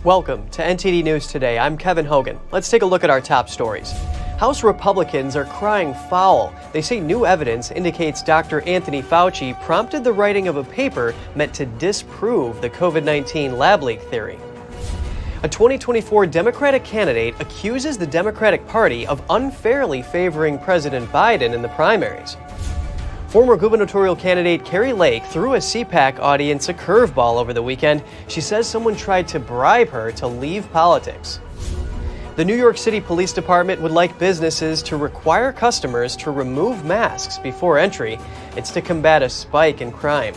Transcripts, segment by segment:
Welcome to NTD News Today. I'm Kevin Hogan. Let's take a look at our top stories. House Republicans are crying foul. They say new evidence indicates Dr. Anthony Fauci prompted the writing of a paper meant to disprove the COVID-19 lab leak theory. A 2024 Democratic candidate accuses the Democratic Party of unfairly favoring President Biden in the primaries. Former gubernatorial candidate Kari threw a CPAC audience a curveball over the weekend. She says someone tried to bribe her to leave politics. The New York City Police Department would like businesses to require customers to remove masks before entry. It's to combat a spike in crime.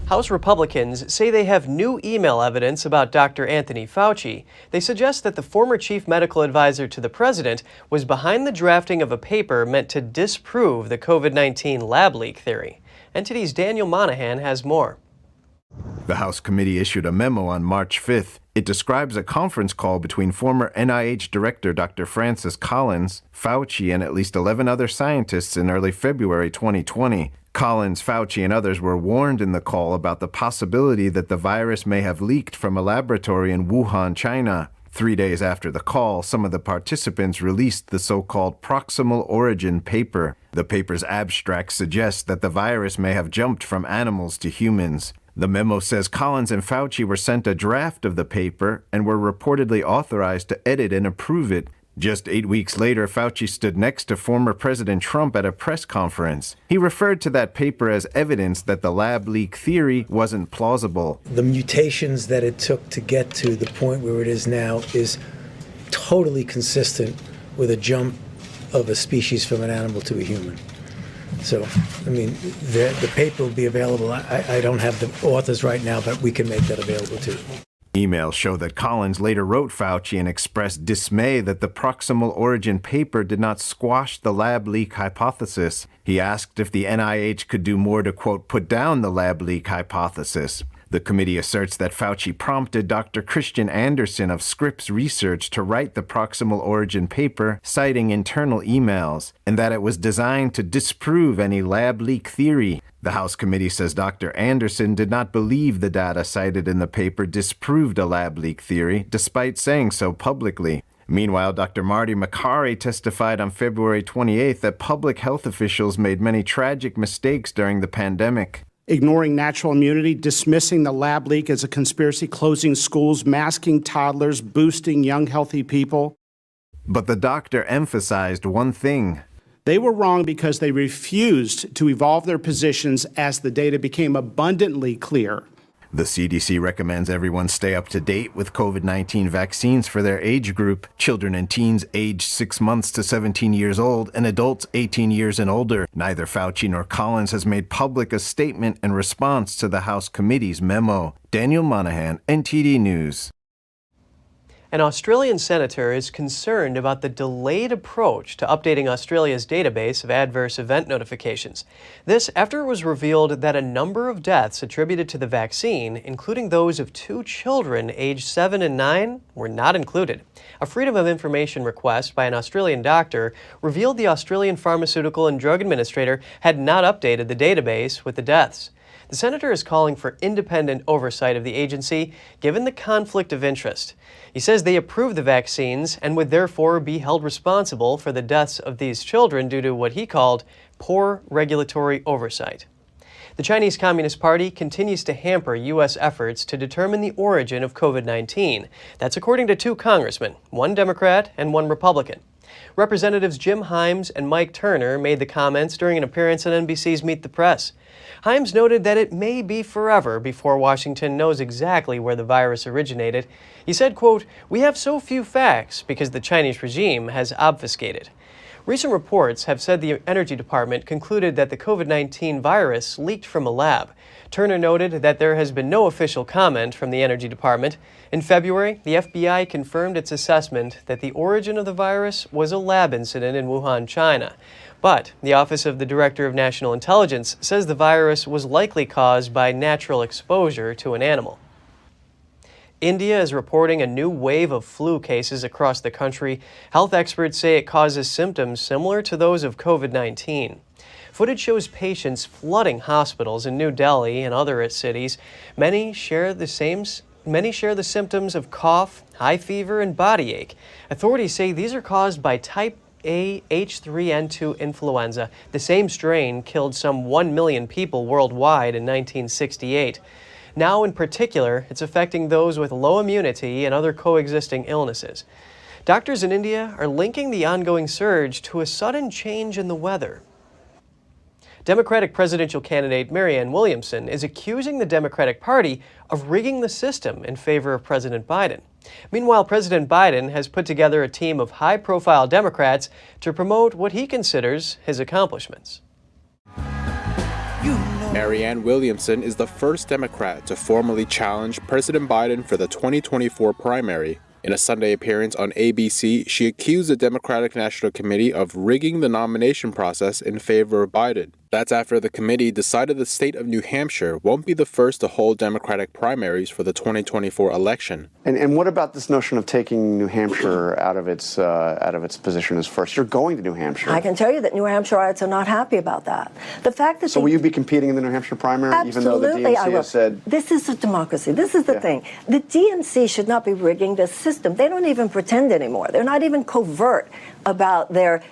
House Republicans say they have new email evidence about Dr. Anthony Fauci. They suggest that the former chief medical advisor to the president was behind the drafting of a paper meant to disprove the COVID-19 lab leak theory. NTD's Daniel Monahan has more. The House committee issued a memo on March 5th. It describes a conference call between former NIH Director Dr. Francis Collins, Fauci, and at least 11 other scientists in early February 2020. Collins, Fauci, and others were warned in the call about the possibility that the virus may have leaked from a laboratory in Wuhan, China. 3 days after the call, some of the participants released the so-called proximal origin paper. The paper's abstract suggests that the virus may have jumped from animals to humans. The memo says Collins and Fauci were sent a draft of the paper and were reportedly authorized to edit and approve it. Just 8 weeks later, Fauci stood next to former President Trump at a press conference. He referred to that paper as evidence that the lab leak theory wasn't plausible. The mutations that it took to get to the point where it is now is totally consistent with a jump of a species from an animal to a human. So, I mean, the paper will be available. I don't have the authors right now, but we can make that available too. Emails show that Collins later wrote Fauci and expressed dismay that the proximal origin paper did not squash the lab leak hypothesis. He asked if the NIH could do more to, quote, put down the lab leak hypothesis. The committee asserts that Fauci prompted Dr. Christian Anderson of Scripps Research to write the proximal origin paper, citing internal emails, and that it was designed to disprove any lab leak theory. The House committee says Dr. Anderson did not believe the data cited in the paper disproved a lab leak theory, despite saying so publicly. Meanwhile, Dr. Marty Makary testified on February 28th that public health officials made many tragic mistakes during the pandemic. Ignoring natural immunity, dismissing the lab leak as a conspiracy, closing schools, masking toddlers, boosting young, healthy people. But the doctor emphasized one thing. They were wrong because they refused to evolve their positions as the data became abundantly clear. The CDC recommends everyone stay up to date with COVID-19 vaccines for their age group, children and teens aged 6 months to 17 years old, and adults 18 years and older. Neither Fauci nor Collins has made public a statement in response to the House committee's memo. Daniel Monahan, NTD News. An Australian senator is concerned about the delayed approach to updating Australia's database of adverse event notifications. This after it was revealed that a number of deaths attributed to the vaccine, including those of 2 children aged 7 and 9, were not included. A Freedom of Information request by an Australian doctor revealed the Australian Pharmaceutical and Drug Administrator had not updated the database with the deaths. The senator is calling for independent oversight of the agency, given the conflict of interest. He says they approve the vaccines and would therefore be held responsible for the deaths of these children due to what he called poor regulatory oversight. The Chinese Communist Party continues to hamper U.S. efforts to determine the origin of COVID-19. That's according to 2 congressmen, 1 Democrat and 1 Republican. Representatives Jim Himes and Mike Turner made the comments during an appearance on NBC's Meet the Press. Himes noted that it may be forever before Washington knows exactly where the virus originated. He said, quote, "We have so few facts because the Chinese regime has obfuscated." Recent reports have said the Energy Department concluded that the COVID-19 virus leaked from a lab. Turner noted that there has been no official comment from the Energy Department. In February, the FBI confirmed its assessment that the origin of the virus was a lab incident in Wuhan, China. But the Office of the Director of National Intelligence says the virus was likely caused by natural exposure to an animal. India is reporting a new wave of flu cases across the country. Health experts say it causes symptoms similar to those of COVID-19. Footage shows patients flooding hospitals in New Delhi and other cities. Many share the symptoms of cough, high fever, and body ache. Authorities say these are caused by type A H3N2 influenza. The same strain killed some 1 million people worldwide in 1968. Now, in particular, it's affecting those with low immunity and other coexisting illnesses. Doctors in India are linking the ongoing surge to a sudden change in the weather. Democratic presidential candidate Marianne Williamson is accusing the Democratic Party of rigging the system in favor of President Biden. Meanwhile, President Biden has put together a team of high-profile Democrats to promote what he considers his accomplishments. Marianne Williamson is the first Democrat to formally challenge President Biden for the 2024 primary. In a Sunday appearance on ABC, she accused the Democratic National Committee of rigging the nomination process in favor of Biden. That's after the committee decided the state of New Hampshire won't be the first to hold Democratic primaries for the 2024 election. And what about this notion of taking New Hampshire out of its position as first? You're going to New Hampshire. I can tell you that New Hampshireites are not happy about that. The fact that so will you be competing in the New Hampshire primary, absolutely, even though the DNC has said this is a democracy? This is the thing. The DNC should not be rigging this system. They don't even pretend anymore. They're not even covert about their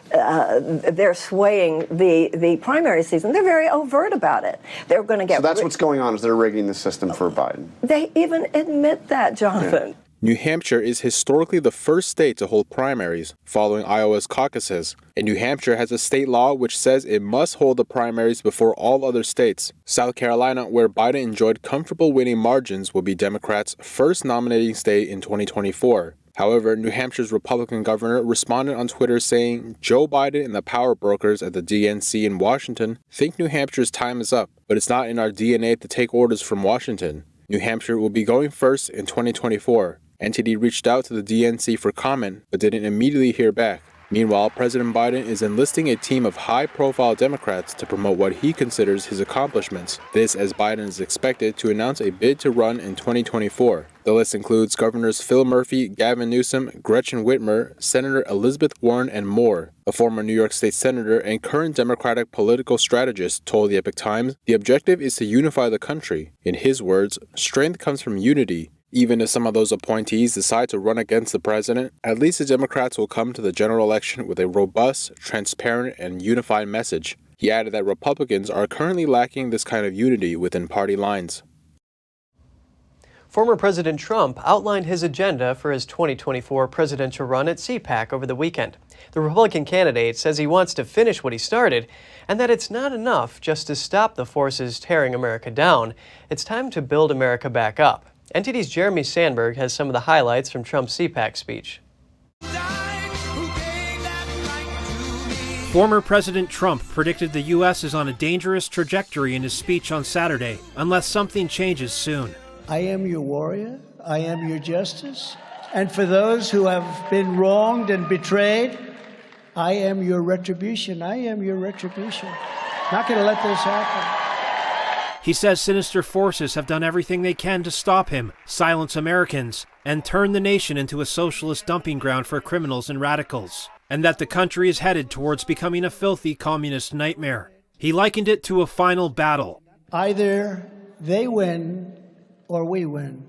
swaying the primary season. They're very overt about it. They're going to get. So that's what's going on, is they're rigging the system for Biden. They even admit that, Jonathan. Yeah. New Hampshire is historically the first state to hold primaries, following Iowa's caucuses. And New Hampshire has a state law which says it must hold the primaries before all other states. South Carolina, where Biden enjoyed comfortable winning margins, will be Democrats' first nominating state in 2024. However, New Hampshire's Republican governor responded on Twitter saying Joe Biden and the power brokers at the DNC in Washington think New Hampshire's time is up, but it's not in our DNA to take orders from Washington. New Hampshire will be going first in 2024. NTD reached out to the DNC for comment, but didn't immediately hear back. Meanwhile, President Biden is enlisting a team of high-profile Democrats to promote what he considers his accomplishments. This as Biden is expected to announce a bid to run in 2024. The list includes Governors Phil Murphy, Gavin Newsom, Gretchen Whitmer, Senator Elizabeth Warren, and more. A former New York State Senator and current Democratic political strategist told the Epoch Times the objective is to unify the country. In his words, strength comes from unity. Even if some of those appointees decide to run against the president, at least the Democrats will come to the general election with a robust, transparent, and unified message. He added that Republicans are currently lacking this kind of unity within party lines. Former President Trump outlined his agenda for his 2024 presidential run at CPAC over the weekend. The Republican candidate says he wants to finish what he started and that it's not enough just to stop the forces tearing America down. It's time to build America back up. NTD's Jeremy Sandberg has some of the highlights from Trump's CPAC speech. Former President Trump predicted the U.S. is on a dangerous trajectory in his speech on Saturday, unless something changes soon. I am your warrior, I am your justice, and for those who have been wronged and betrayed, I am your retribution. I am your retribution. Not going to let this happen. He says sinister forces have done everything they can to stop him, silence Americans, and turn the nation into a socialist dumping ground for criminals and radicals, and that the country is headed towards becoming a filthy communist nightmare. He likened it to a final battle. Either they win or we win.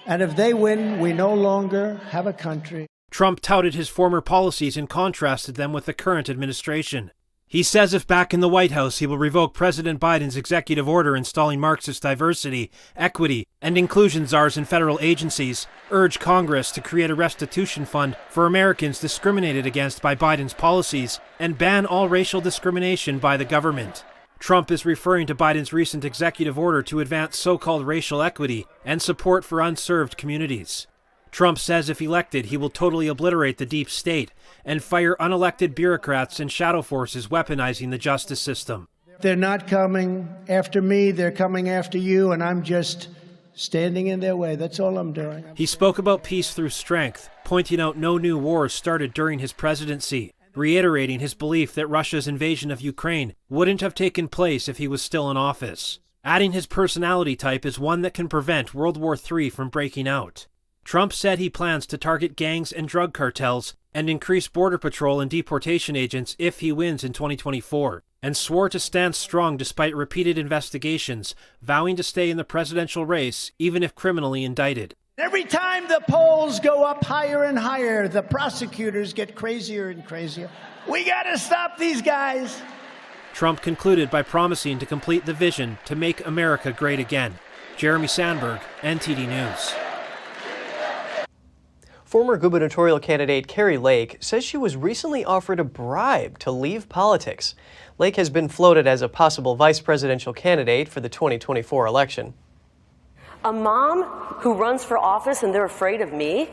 And if they win, we no longer have a country. Trump touted his former policies and contrasted them with the current administration. He says if back in the White House, he will revoke President Biden's executive order installing Marxist diversity, equity, and inclusion czars in federal agencies, urge Congress to create a restitution fund for Americans discriminated against by Biden's policies, and ban all racial discrimination by the government. Trump is referring to Biden's recent executive order to advance so-called racial equity and support for unserved communities. Trump says if elected, he will totally obliterate the deep state and fire unelected bureaucrats and shadow forces weaponizing the justice system. They're not coming after me, they're coming after you, and I'm just standing in their way. That's all I'm doing. He spoke about peace through strength, pointing out no new wars started during his presidency, reiterating his belief that Russia's invasion of Ukraine wouldn't have taken place if he was still in office, adding his personality type is one that can prevent World War III from breaking out. Trump said he plans to target gangs and drug cartels and increase Border Patrol and deportation agents if he wins in 2024, and swore to stand strong despite repeated investigations, vowing to stay in the presidential race even if criminally indicted. Every time the polls go up higher and higher, the prosecutors get crazier and crazier. We got to stop these guys. Trump concluded by promising to complete the vision to make America great again. Jeremy Sandberg, NTD News. Former gubernatorial candidate Kari Lake says she was recently offered a bribe to leave politics. Lake has been floated as a possible vice presidential candidate for the 2024 election. A mom who runs for office and they're afraid of me?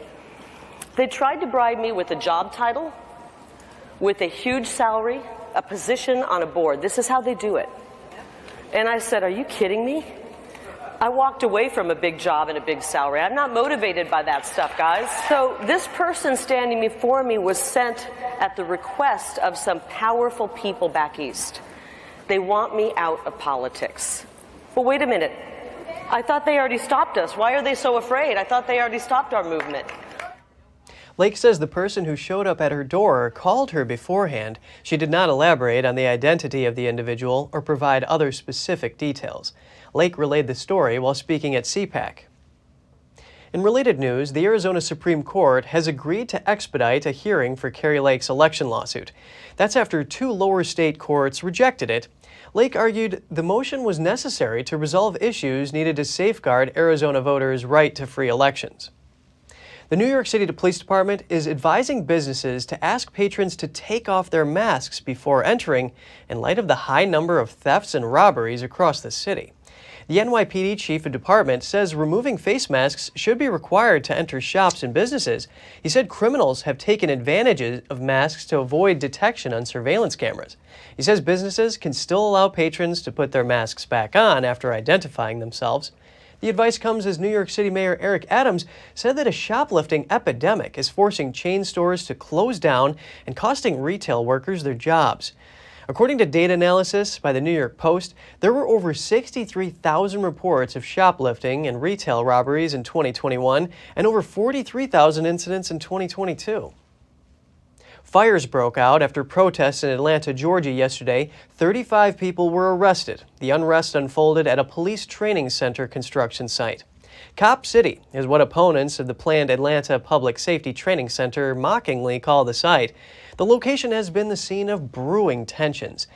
They tried to bribe me with a job title, with a huge salary, a position on a board. This is how they do it. And I said, are you kidding me? I walked away from a big job and a big salary. I'm not motivated by that stuff, guys. So this person standing before me was sent at the request of some powerful people back east. They want me out of politics. But wait a minute. I thought they already stopped us. Why are they so afraid? I thought they already stopped our movement. Lake says the person who showed up at her door called her beforehand. She did not elaborate on the identity of the individual or provide other specific details. Lake relayed the story while speaking at CPAC. In related news, the Arizona Supreme Court has agreed to expedite a hearing for Kari Lake's election lawsuit. That's after 2 lower state courts rejected it. Lake argued the motion was necessary to resolve issues needed to safeguard Arizona voters' right to free elections. The New York City Police Department is advising businesses to ask patrons to take off their masks before entering in light of the high number of thefts and robberies across the city. The NYPD chief of department says removing face masks should be required to enter shops and businesses. He said criminals have taken advantage of masks to avoid detection on surveillance cameras. He says businesses can still allow patrons to put their masks back on after identifying themselves. The advice comes as New York City Mayor Eric Adams said that a shoplifting epidemic is forcing chain stores to close down and costing retail workers their jobs. According to data analysis by the New York Post, there were over 63,000 reports of shoplifting and retail robberies in 2021 and over 43,000 incidents in 2022. Fires broke out after protests in Atlanta, Georgia yesterday. 35 people were arrested. The unrest unfolded at a police training center construction site. Cop City is what opponents of the planned Atlanta Public Safety Training Center mockingly call the site. The location has been the scene of brewing tensions.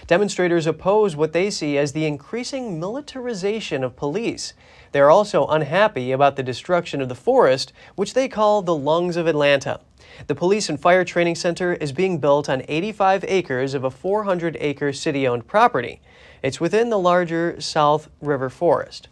Demonstrators oppose what they see as the increasing militarization of police. They are also unhappy about the destruction of the forest, which they call the lungs of Atlanta. The Police and Fire Training Center is being built on 85 acres of a 400-acre city-owned property. It's within the larger South River Forest.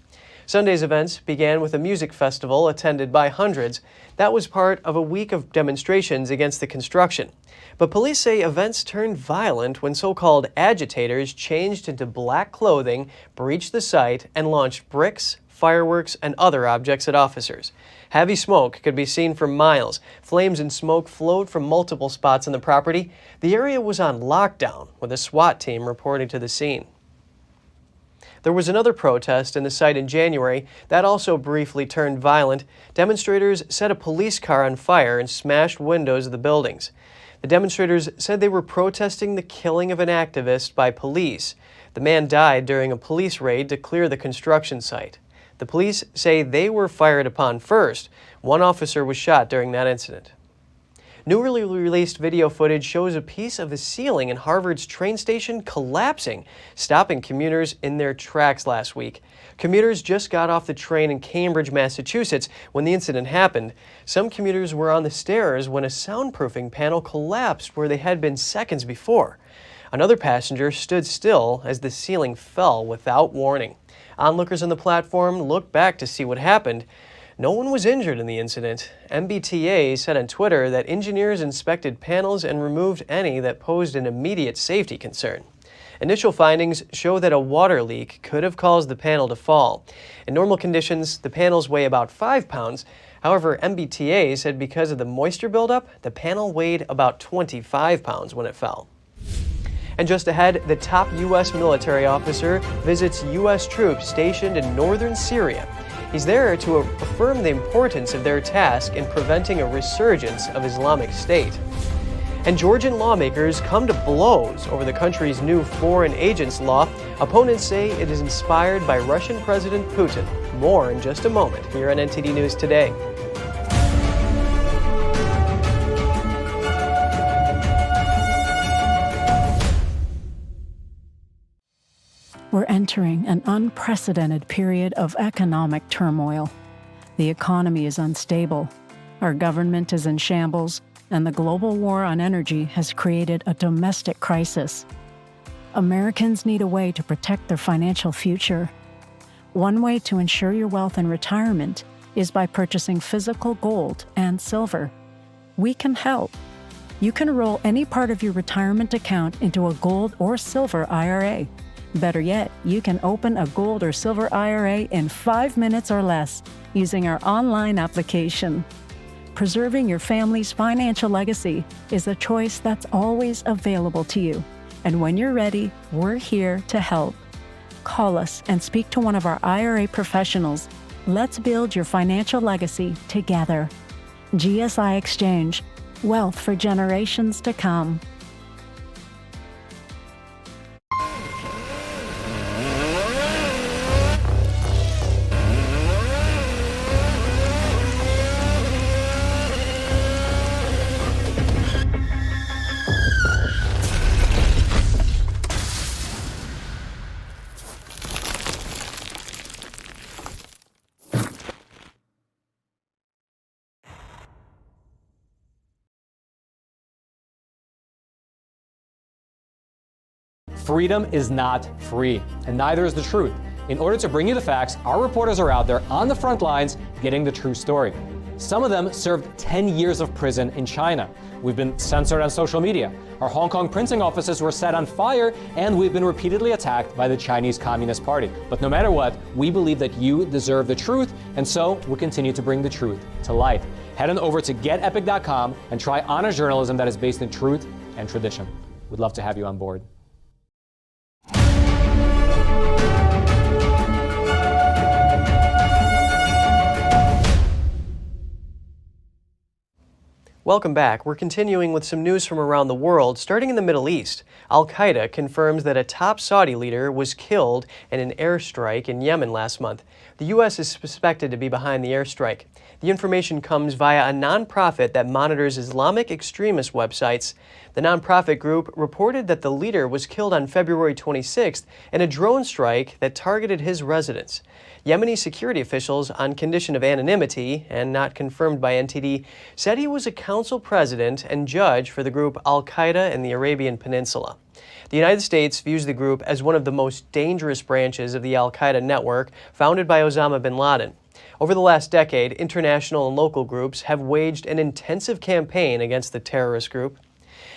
Sunday's events began with a music festival attended by hundreds. That was part of a week of demonstrations against the construction. But police say events turned violent when so-called agitators changed into black clothing, breached the site, and launched bricks, fireworks, and other objects at officers. Heavy smoke could be seen for miles. Flames and smoke flowed from multiple spots on the property. The area was on lockdown, with a SWAT team reporting to the scene. There was another protest in the site in January that also briefly turned violent. Demonstrators set a police car on fire and smashed windows of the buildings. The demonstrators said they were protesting the killing of an activist by police. The man died during a police raid to clear the construction site. The police say they were fired upon first. One officer was shot during that incident. Newly released video footage shows a piece of the ceiling in Harvard's train station collapsing, stopping commuters in their tracks last week. Commuters just got off the train in Cambridge, Massachusetts when the incident happened. Some commuters were on the stairs when a soundproofing panel collapsed where they had been seconds before. Another passenger stood still as the ceiling fell without warning. Onlookers on the platform looked back to see what happened. No one was injured in the incident. MBTA said on Twitter that engineers inspected panels and removed any that posed an immediate safety concern. Initial findings show that a water leak could have caused the panel to fall. In normal conditions, the panels weigh about 5 pounds. However, MBTA said because of the moisture buildup, the panel weighed about 25 pounds when it fell. And just ahead, the top U.S. military officer visits U.S. troops stationed in northern Syria. He's there to affirm the importance of their task in preventing a resurgence of Islamic State. And Georgian lawmakers come to blows over the country's new foreign agents law. Opponents say it is inspired by Russian President Putin. More in just a moment here on NTD News Today. We're entering an unprecedented period of economic turmoil. The economy is unstable, our government is in shambles, and the global war on energy has created a domestic crisis. Americans need a way to protect their financial future. One way to ensure your wealth in retirement is by purchasing physical gold and silver. We can help. You can roll any part of your retirement account into a gold or silver IRA. Better yet, you can open a gold or silver IRA in 5 minutes or less using our online application. Preserving your family's financial legacy is a choice that's always available to you. And when you're ready, we're here to help. Call us and speak to one of our IRA professionals. Let's build your financial legacy together. GSI Exchange, wealth for generations to come. Freedom is not free, and neither is the truth. In order to bring you the facts, our reporters are out there on the front lines getting the true story. Some of them served 10 years of prison in China. We've been censored on social media. Our Hong Kong printing offices were set on fire, and we've been repeatedly attacked by the Chinese Communist Party. But no matter what, we believe that you deserve the truth, and so we'll continue to bring the truth to light. Head on over to getepic.com and try honest journalism that is based in truth and tradition. We'd love to have you on board. Welcome back. We're continuing with some news from around the world. Starting in the Middle East, Al-Qaeda confirms that a top Saudi leader was killed in an airstrike in Yemen last month. The U.S. is suspected to be behind the airstrike. The information comes via a nonprofit that monitors Islamic extremist websites. The nonprofit group reported that the leader was killed on February 26th in a drone strike that targeted his residence. Yemeni security officials, on condition of anonymity and not confirmed by NTD, said he was a council president and judge for the group Al-Qaeda in the Arabian Peninsula. The United States views the group as one of the most dangerous branches of the Al-Qaeda network founded by Osama bin Laden. Over the last decade, international and local groups have waged an intensive campaign against the terrorist group.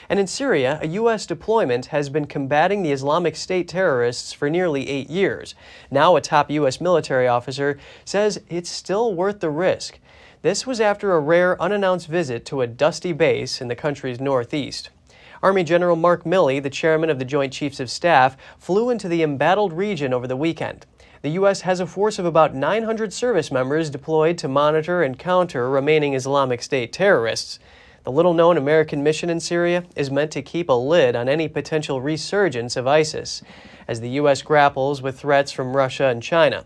And in Syria, a U.S. deployment has been combating the Islamic State terrorists for nearly 8 years. Now a top U.S. military officer says it's still worth the risk. This was after a rare unannounced visit to a dusty base in the country's northeast. Army General Mark Milley, the chairman of the Joint Chiefs of Staff, flew into the embattled region over the weekend. The U.S. has a force of about 900 service members deployed to monitor and counter remaining Islamic State terrorists. The little-known American mission in Syria is meant to keep a lid on any potential resurgence of ISIS, as the U.S. grapples with threats from Russia and China.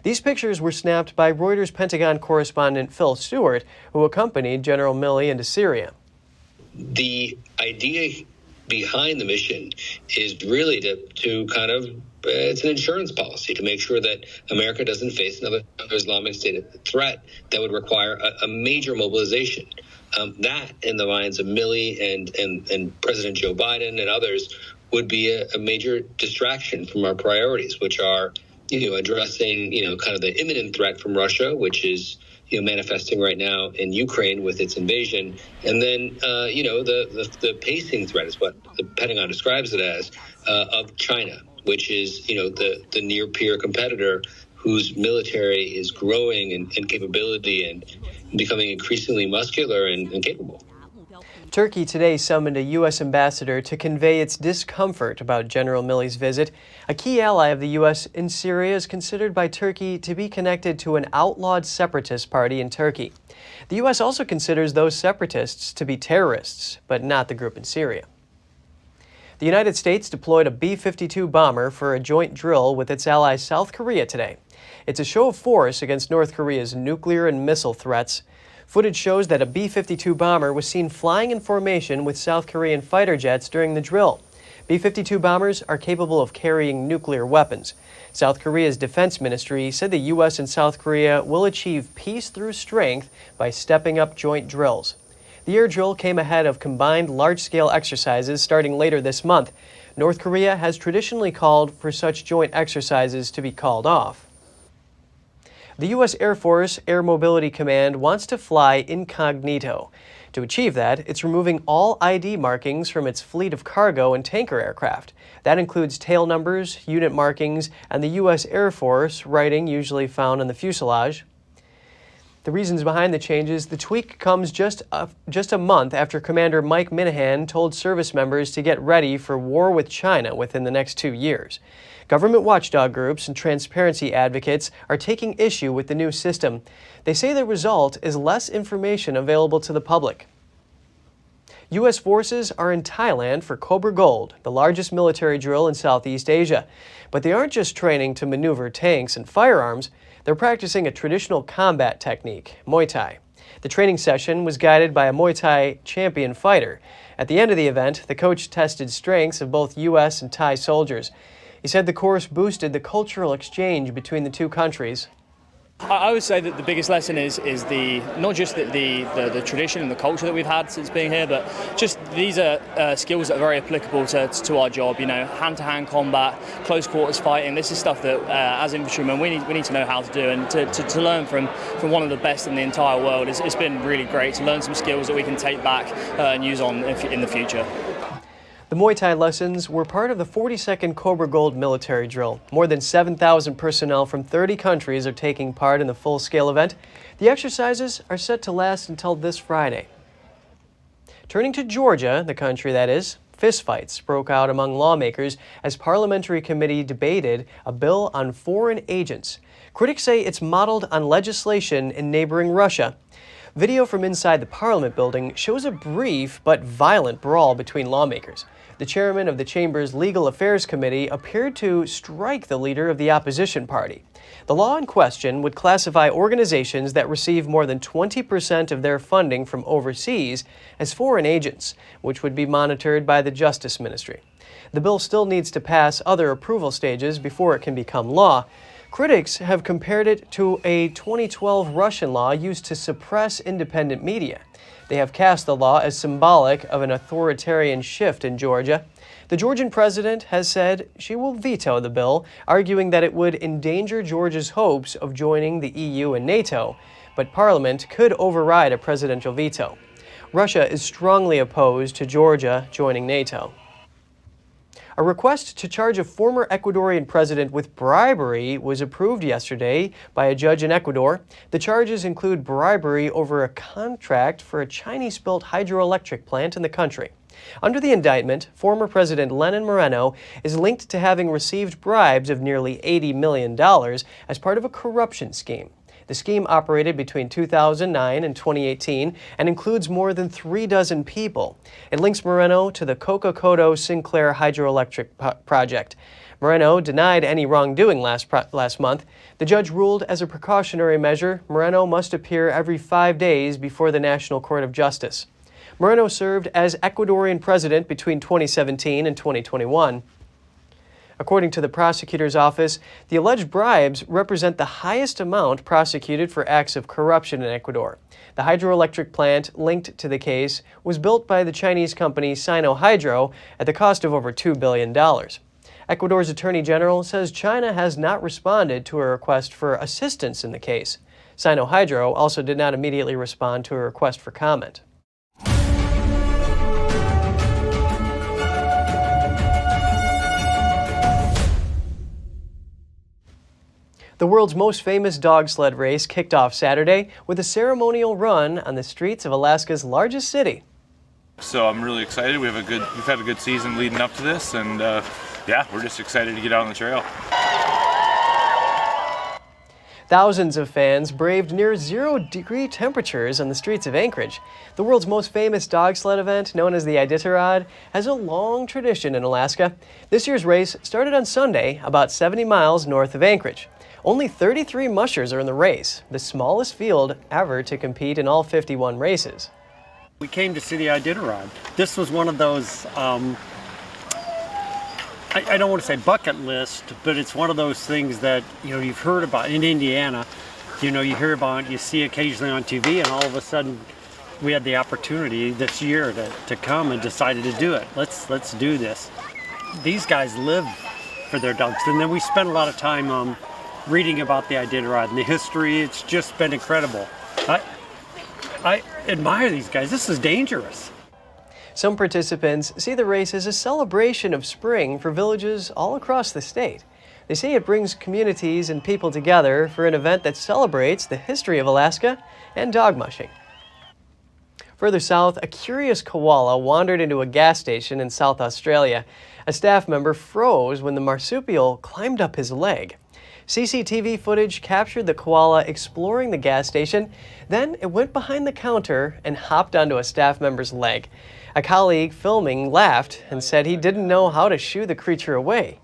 These pictures were snapped by Reuters Pentagon correspondent Phil Stewart, who accompanied General Milley into Syria. The idea behind the mission is really to kind of, it's an insurance policy to make sure that America doesn't face another Islamic State threat that would require a major mobilization. That, in the minds of Milley and President Joe Biden and others, would be a major distraction from our priorities, which are, addressing, kind of the imminent threat from Russia, which is, manifesting right now in Ukraine with its invasion, and then, the pacing threat is what the Pentagon describes it as, of China, which is, the near peer competitor whose military is growing in capability and becoming increasingly muscular and capable. Turkey today summoned a U.S. ambassador to convey its discomfort about General Milley's visit. A key ally of the U.S. in Syria is considered by Turkey to be connected to an outlawed separatist party in Turkey. The U.S. also considers those separatists to be terrorists, but not the group in Syria. The United States deployed a B-52 bomber for a joint drill with its ally South Korea today. It's a show of force against North Korea's nuclear and missile threats. Footage shows that a B-52 bomber was seen flying in formation with South Korean fighter jets during the drill. B-52 bombers are capable of carrying nuclear weapons. South Korea's defense ministry said the U.S. and South Korea will achieve peace through strength by stepping up joint drills. The air drill came ahead of combined large-scale exercises starting later this month. North Korea has traditionally called for such joint exercises to be called off. The U.S. Air Force Air Mobility Command wants to fly incognito. To achieve that, it's removing all ID markings from its fleet of cargo and tanker aircraft. That includes tail numbers, unit markings, and the U.S. Air Force writing usually found on the fuselage. The reasons behind the changes: the tweak comes just a month after Commander Mike Minahan told service members to get ready for war with China within the next 2 years. Government watchdog groups and transparency advocates are taking issue with the new system. They say the result is less information available to the public. U.S. forces are in Thailand for Cobra Gold, the largest military drill in Southeast Asia. But they aren't just training to maneuver tanks and firearms. They're practicing a traditional combat technique, Muay Thai. The training session was guided by a Muay Thai champion fighter. At the end of the event, the coach tested strengths of both U.S. and Thai soldiers. He said the course boosted the cultural exchange between the two countries. I would say that the biggest lesson is not just the tradition and the culture that we've had since being here, but just these are skills that are very applicable to our job. You know, hand-to-hand combat, close quarters fighting. This is stuff that as infantrymen we need to know how to do, and to learn from one of the best in the entire world. It's been really great to learn some skills that we can take back and use on in the future. The Muay Thai lessons were part of the 42nd Cobra Gold military drill. More than 7,000 personnel from 30 countries are taking part in the full-scale event. The exercises are set to last until this Friday. Turning to Georgia, the country that is, fistfights broke out among lawmakers as parliamentary committee debated a bill on foreign agents. Critics say it's modeled on legislation in neighboring Russia. Video from inside the Parliament building shows a brief but violent brawl between lawmakers. The chairman of the chamber's Legal Affairs Committee appeared to strike the leader of the opposition party. The law in question would classify organizations that receive more than 20% of their funding from overseas as foreign agents, which would be monitored by the Justice Ministry. The bill still needs to pass other approval stages before it can become law. Critics have compared it to a 2012 Russian law used to suppress independent media. They have cast the law as symbolic of an authoritarian shift in Georgia. The Georgian president has said she will veto the bill, arguing that it would endanger Georgia's hopes of joining the EU and NATO, but Parliament could override a presidential veto. Russia is strongly opposed to Georgia joining NATO. A request to charge a former Ecuadorian president with bribery was approved yesterday by a judge in Ecuador. The charges include bribery over a contract for a Chinese-built hydroelectric plant in the country. Under the indictment, former President Lenin Moreno is linked to having received bribes of nearly $80 million as part of a corruption scheme. The scheme operated between 2009 and 2018 and includes more than 36 people. It links Moreno to the Coca-Cola Sinclair hydroelectric project. Moreno denied any wrongdoing last month. The judge ruled as a precautionary measure, Moreno must appear every 5 days before the National Court of Justice. Moreno served as Ecuadorian president between 2017 and 2021. According to the prosecutor's office, the alleged bribes represent the highest amount prosecuted for acts of corruption in Ecuador. The hydroelectric plant linked to the case was built by the Chinese company Sinohydro at the cost of over $2 billion. Ecuador's Attorney General says China has not responded to a request for assistance in the case. Sinohydro also did not immediately respond to a request for comment. The world's most famous dog sled race kicked off Saturday with a ceremonial run on the streets of Alaska's largest city. So I'm really excited. We've had a good season leading up to this, and yeah, we're just excited to get out on the trail. Thousands of fans braved near 0-degree temperatures on the streets of Anchorage. The world's most famous dog sled event, known as the Iditarod, has a long tradition in Alaska. This year's race started on Sunday, about 70 miles north of Anchorage. Only 33 mushers are in the race, the smallest field ever to compete in all 51 races. We came to see the Iditarod. This was one of those, I don't want to say bucket list, but it's one of those things that, you've heard about in Indiana. You hear about, you see occasionally on TV, and all of a sudden we had the opportunity this year to come and decided to do it. Let's do this. These guys live for their dogs, and then we spent a lot of time reading about the Iditarod and the history. It's just been incredible. I admire these guys. This is dangerous. Some participants see the race as a celebration of spring for villages all across the state. They say it brings communities and people together for an event that celebrates the history of Alaska and dog mushing. Further south, a curious koala wandered into a gas station in South Australia. A staff member froze when the marsupial climbed up his leg. CCTV footage captured the koala exploring the gas station. Then it went behind the counter and hopped onto a staff member's leg. A colleague filming laughed and said he didn't know how to shoo the creature away.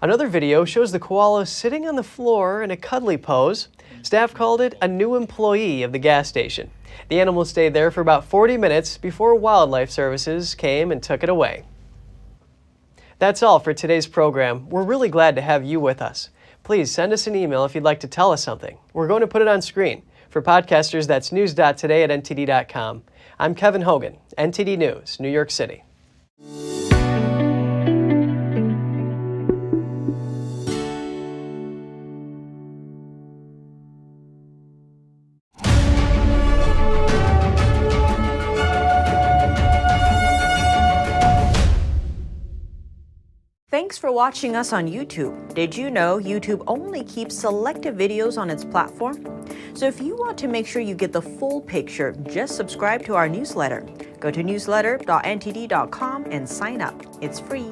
Another video shows the koala sitting on the floor in a cuddly pose. Staff called it a new employee of the gas station. The animal stayed there for about 40 minutes before wildlife services came and took it away. That's all for today's program. We're really glad to have you with us. Please send us an email if you'd like to tell us something. We're going to put it on screen. For podcasters, that's news.today@ntd.com. I'm Kevin Hogan, NTD News, New York City. Thanks for watching us on YouTube. Did you know YouTube only keeps selective videos on its platform? So if you want to make sure you get the full picture, just subscribe to our newsletter. Go to newsletter.ntd.com and sign up. It's free.